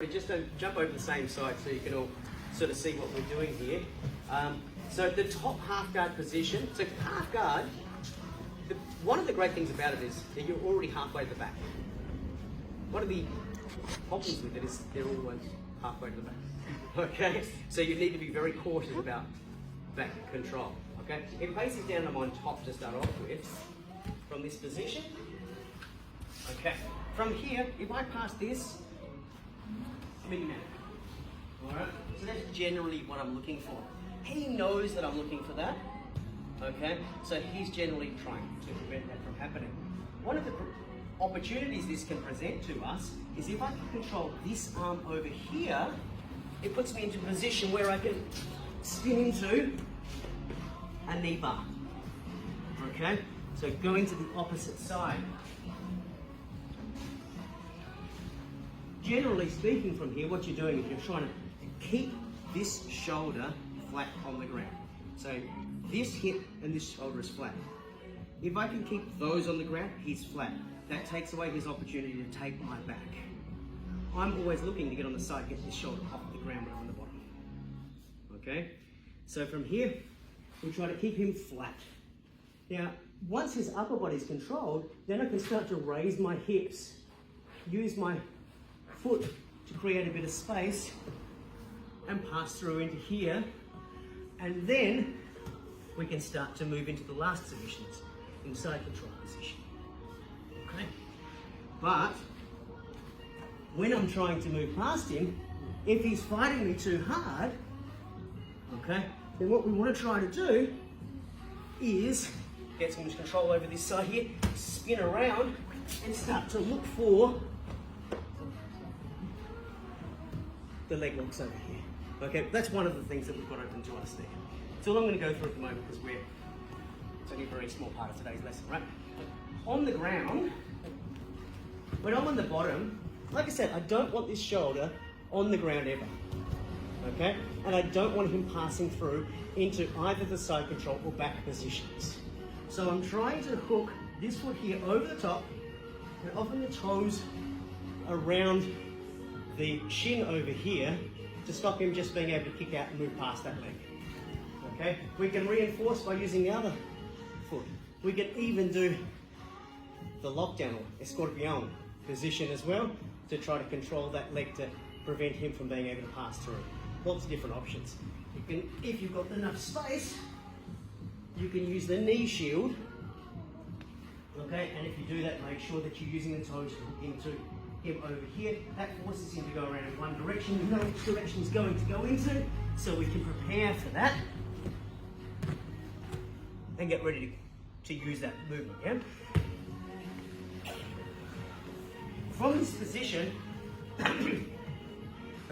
Just don't jump over the same side so you can all sort of see what we're doing here. So the top half guard position, so half guard, one of the great things about it is that you're already halfway to the back. One of the problems with it is they're always halfway to the back. Okay, so you need to be very cautious about back control. Okay, it faces down, I'm on top to start off with, from this position. Okay, from here, if I pass this, alright, so that's generally what I'm looking for. He knows that I'm looking for that, okay, so he's generally trying to prevent that from happening. One of the opportunities this can present to us is if I can control this arm over here, it puts me into a position where I can spin into a knee bar, okay, so going to the opposite side. Generally speaking from here, what you're doing is you're trying to keep this shoulder flat on the ground. So this hip and this shoulder is flat. If I can keep those on the ground, he's flat. That takes away his opportunity to take my back. I'm always looking to get on the side, get this shoulder off the ground when I'm on the bottom. Okay? So from here, we try to keep him flat. Now, once his upper body's controlled, then I can start to raise my hips, use my foot to create a bit of space and pass through into here, and then we can start to move into the last positions, in side control position. Okay? But when I'm trying to move past him, if he's fighting me too hard, okay, then what we want to try to do is get some control over this side here, spin around and start to look for the leg locks over here. Okay, that's one of the things that we've got open to us there. It's all I'm going to go through at the moment because it's only a very small part of today's lesson, right? On the ground, when I'm on the bottom, like I said, I don't want this shoulder on the ground ever. Okay? And I don't want him passing through into either the side control or back positions. So I'm trying to hook this foot here over the top and often the toes around the shin over here to stop him just being able to kick out and move past that leg. Okay? We can reinforce by using the other foot. We can even do the lockdown or escorpion position as well to try to control that leg to prevent him from being able to pass through. Lots of different options. You can, if you've got enough space, you can use the knee shield. Okay, and if you do that, make sure that you're using the toes to hook into him over here. That forces him to go around in one direction. We know which direction he's going to go into, so we can prepare for that and get ready to use that movement. Yeah. From this position, I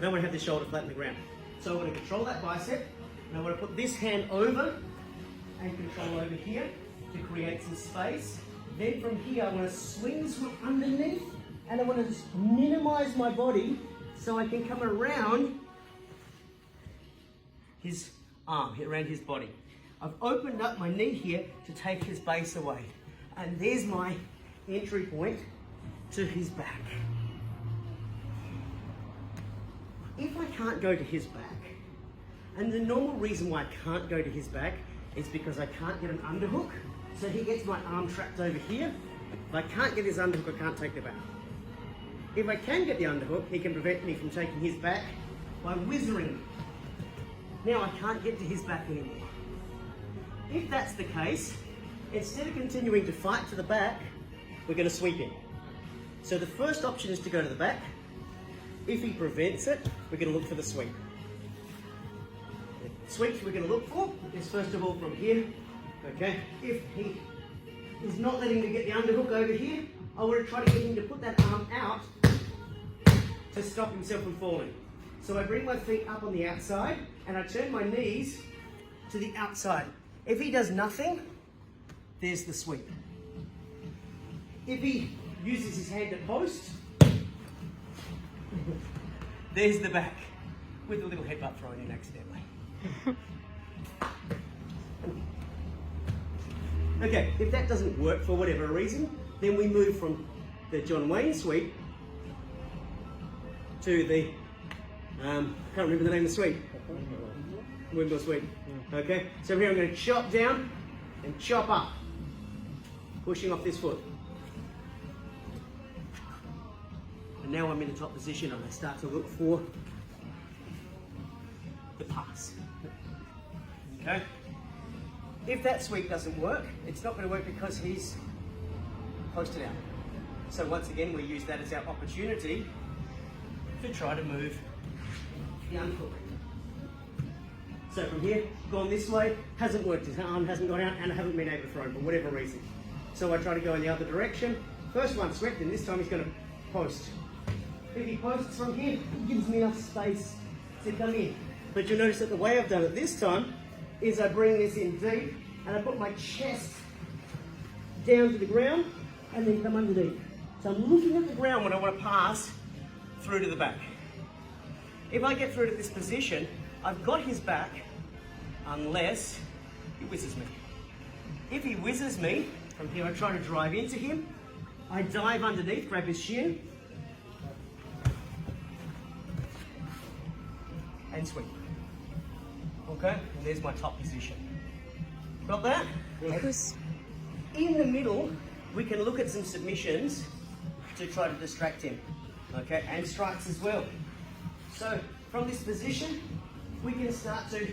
don't want to have the shoulder flat on the ground. So I want to control that bicep, and I want to put this hand over and control over here to create some space. Then from here, I want to swing this one underneath, and I want to just minimize my body so I can come around his arm, around his body. I've opened up my knee here to take his base away. And there's my entry point to his back. If I can't go to his back, and the normal reason why I can't go to his back is because I can't get an underhook, so he gets my arm trapped over here. If I can't get his underhook, I can't take the back. If I can get the underhook, he can prevent me from taking his back by whizzering. Now I can't get to his back anymore. If that's the case, instead of continuing to fight to the back, we're going to sweep him. So the first option is to go to the back. If he prevents it, we're going to look for the sweep. The sweeps we're going to look for is first of all from here. Okay, if he is not letting me get the underhook over here, I want to try to get him to put that arm out to stop himself from falling. So I bring my feet up on the outside and I turn my knees to the outside. If he does nothing, there's the sweep. If he uses his hand to post, there's the back, with a little headbutt thrown in accidentally. Okay, if that doesn't work for whatever reason, then we move from the John Wayne sweep to to the, I can't remember the name of the sweep. Windmill sweep. Okay, so here I'm going to chop down and chop up, pushing off this foot. And now I'm in the top position and I start to look for the pass. Okay? If that sweep doesn't work, it's not going to work because he's posted out. So once again, we use that as our opportunity to try to move the underhook. So from here, gone this way, hasn't worked, his arm hasn't gone out, and I haven't been able to throw for whatever reason. So I try to go in the other direction. First one swept, and this time he's going to post. If he posts from here, it gives me enough space to come in. But you'll notice that the way I've done it this time is I bring this in deep, and I put my chest down to the ground, and then come underneath. So I'm looking at the ground when I want to pass through to the back. If I get through to this position, I've got his back unless he whizzes me. If he whizzes me, from here I try to drive into him. I dive underneath, grab his shin, and sweep. Okay, and there's my top position. Got that? Yes. In the middle, we can look at some submissions to try to distract him, okay, and strikes as well. So from this position, we can start to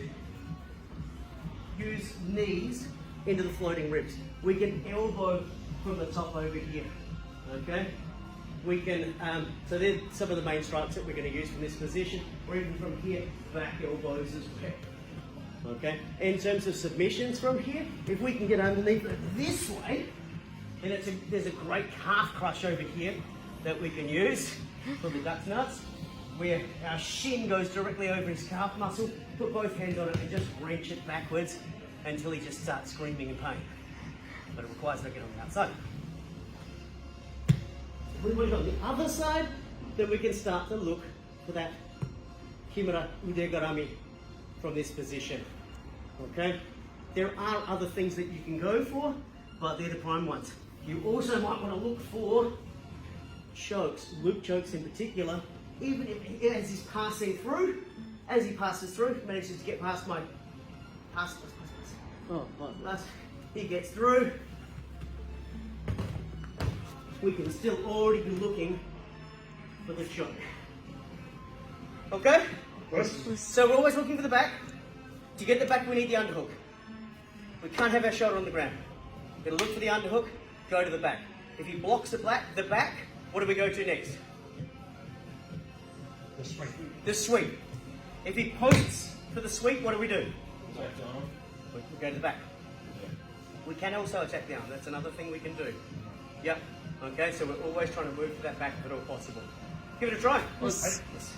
use knees into the floating ribs. We can elbow from the top over here, okay? We can, so there's some of the main strikes that we're going to use from this position, or even from here, back elbows as well. Okay, in terms of submissions from here, if we can get underneath it this way, then there's a great calf crush over here that we can use for the duck's nuts, where our shin goes directly over his calf muscle, put both hands on it and just wrench it backwards until he just starts screaming in pain. But it requires that I get on the outside. If we put it on the other side, then we can start to look for that Kimura Udegarami from this position. Okay? There are other things that you can go for, but they're the prime ones. You also might want to look for chokes, loop chokes in particular, even if as he's passing through, as he passes through, manages to get past my he gets through, we can still already be looking for the choke. Okay? Yes. So we're always looking for the back. To get the back, we need the underhook. We can't have our shoulder on the ground. We're going to look for the underhook, go to the back. If he blocks the back, what do we go to next? The sweep. The sweep. If he posts for the sweep, what do we do? Attack down. We go to the back. We can also attack the arm. That's another thing we can do. Yep. Okay, so we're always trying to move to that back if at all possible. Give it a try. Yes. Yes.